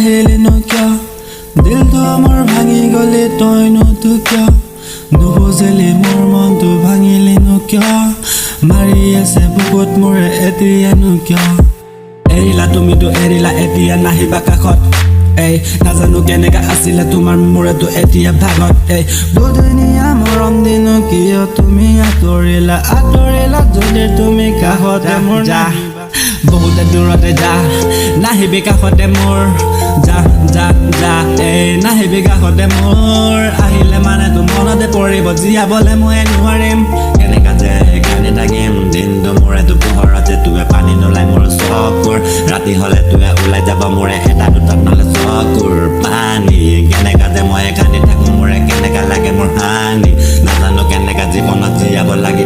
নাহিলে নো কিয় দিলটো মোৰ ভাঙি গ'লে তইনো তো কিয় নুবুজিলি মোৰ মনটো ভাঙিলি নো কিয় মাৰি আছে বুকুত মোৰে এতিয়ানো কিয় এৰিলা তুমিতো এৰিলা এতিয়া নাহিবা কাষত এই নাজানো কেনেকা আছিলে তোমাৰ মোৰেতো এতিয়া ভাগত এই দুদিনীয়া মৰম দিনো কিয় তুমি আঁতৰিলা যদি তুমি কাষতে মোৰ যা বহুতে দূৰতে যা নাহিবি কাষতে মোৰ যা যা যা এই নাহিবি কাষতে মোৰ আহিলে মানে তো মনতে পৰিব জীয়াবলে মই নোৱাৰিম কেনেকা যে কান্দি থাকিম দিনটো মোৰেতো পোহৰতে তুৱে পানী নোলাই মোৰ চকুৰ ৰাতি হলে তুৱে ওলাই যাব মোৰে এটা দুটাত নহলে চকুৰ পানী কেনেকা যে মই কান্দি থাকো মোৰে কেনেকা লাগে মোৰ হানি নাজানো কেনেকা জীৱনত জীয়াব লাগি